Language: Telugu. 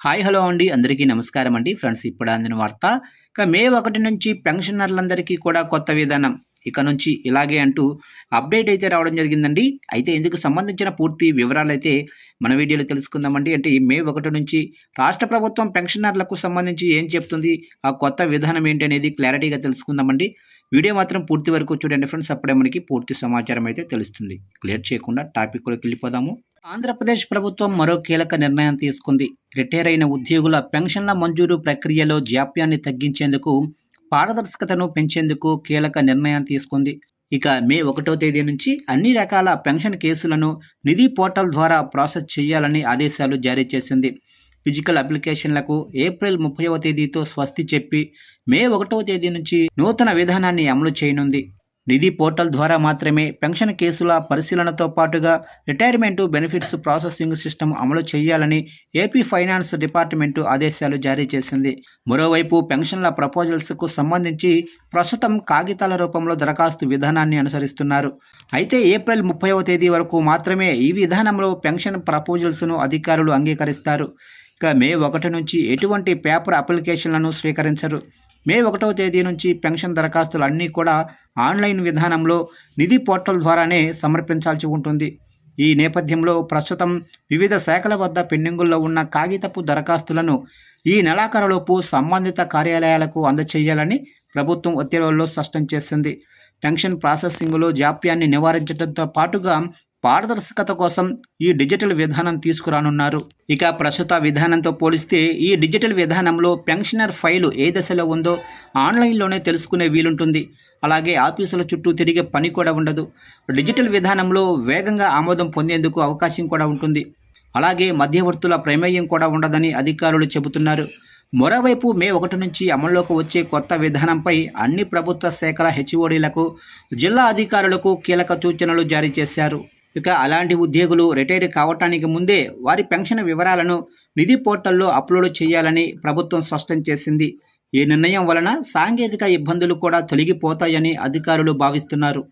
హాయ్ హలో అండి. అందరికీ నమస్కారం అండి. ఫ్రెండ్స్ ఇప్పుడు అందిన వార్త. మే 1 నుంచి పెన్షనర్లందరికీ కూడా కొత్త విధానం. ఇక నుంచి ఇలాగే అంటూ అప్డేట్ అయితే రావడం జరిగిందండి. అయితే ఇందుకు సంబంధించిన పూర్తి వివరాలైతే మన వీడియోలో తెలుసుకుందామండి. అంటే మే 1 నుంచి రాష్ట్ర ప్రభుత్వం పెన్షనర్లకు సంబంధించి ఏం చెప్తుంది? ఆ కొత్త విధానం ఏంటి అనేది క్లారిటీగా తెలుసుకుందామండి. వీడియో మాత్రం పూర్తి వరకు చూడండి ఫ్రెండ్స్. అప్పుడే మనకి పూర్తి సమాచారం అయితే తెలుస్తుంది. క్లియర్ చేయకుండా టాపిక్‌లోకి వెళ్ళిపోదాము. ఆంధ్రప్రదేశ్ ప్రభుత్వం మరో కీలక నిర్ణయం తీసుకుంది. రిటైర్ అయిన ఉద్యోగుల పెన్షన్ల మంజూరు ప్రక్రియలో జాప్యాన్ని తగ్గించేందుకు, పారదర్శకతను పెంచేందుకు కీలక నిర్ణయం తీసుకుంది. ఇక మే 1వ తేదీ నుంచి అన్ని రకాల పెన్షన్ కేసులను నిధి పోర్టల్ ద్వారా ప్రాసెస్ చేయాలని ఆదేశాలు జారీ చేసింది. ఫిజికల్ అప్లికేషన్లకు ఏప్రిల్ 30వ తేదీతో స్వస్తి చెప్పి మే 1వ తేదీ నుంచి నూతన విధానాన్ని అమలు చేయనుంది. నిధి పోర్టల్ ద్వారా మాత్రమే పెన్షన్ కేసుల పరిశీలనతో పాటుగా రిటైర్మెంటు బెనిఫిట్స్ ప్రాసెసింగ్ సిస్టమ్ అమలు చేయాలని ఏపీ ఫైనాన్స్ డిపార్ట్మెంటు ఆదేశాలు జారీ చేసింది. మరోవైపు పెన్షన్ల ప్రపోజల్స్కు సంబంధించి ప్రస్తుతం కాగితాల రూపంలో దరఖాస్తు విధానాన్ని అనుసరిస్తున్నారు. అయితే ఏప్రిల్ 30వ తేదీ వరకు మాత్రమే ఈ విధానంలో పెన్షన్ ప్రపోజల్స్ను అధికారులు అంగీకరిస్తారు. ఇక మే 1 నుంచి ఎటువంటి పేపర్ అప్లికేషన్లను స్వీకరించరు. మే 1వ తేదీ నుంచి పెన్షన్ దరఖాస్తులు అన్నీ కూడా ఆన్లైన్ విధానంలో నిధి పోర్టల్ ద్వారానే సమర్పించాల్సి ఉంటుంది. ఈ నేపథ్యంలో ప్రస్తుతం వివిధ శాఖల వద్ద పెండింగుల్లో ఉన్న కాగితపు దరఖాస్తులను ఈ నెలాఖరులోపు సంబంధిత కార్యాలయాలకు అందజేయాలని ప్రభుత్వం ఉత్తర్వుల్లో స్పష్టం చేసింది. పెన్షన్ ప్రాసెసింగ్లో జాప్యాన్ని నివారించడంతో పాటుగా పారదర్శకత కోసం ఈ డిజిటల్ విధానం తీసుకురానున్నారు. ఇక ప్రస్తుత విధానంతో పోలిస్తే ఈ డిజిటల్ విధానంలో పెన్షనర్ ఫైలు ఏ దశలో ఉందో ఆన్లైన్లోనే తెలుసుకునే వీలుంటుంది. అలాగే ఆఫీసుల చుట్టూ తిరిగే పని కూడా ఉండదు. డిజిటల్ విధానంలో వేగంగా ఆమోదం పొందేందుకు అవకాశం కూడా ఉంటుంది. అలాగే మధ్యవర్తుల ప్రమేయం కూడా ఉండదని అధికారులు చెబుతున్నారు. మరోవైపు మే 1 నుంచి అమల్లోకి వచ్చే కొత్త విధానంపై అన్ని ప్రభుత్వ శాఖల హెచ్ఓడీలకు, జిల్లా అధికారులకు కీలక సూచనలు జారీ చేశారు. ఇక అలాంటి ఉద్యోగులు రిటైర్ కావటానికి ముందే వారి పెన్షన్ వివరాలను నిధి పోర్టల్లో అప్లోడ్ చేయాలని ప్రభుత్వం స్పష్టం చేసింది. ఈ నిర్ణయం వలన సాంకేతిక ఇబ్బందులు కూడా తొలగిపోతాయని అధికారులు భావిస్తున్నారు.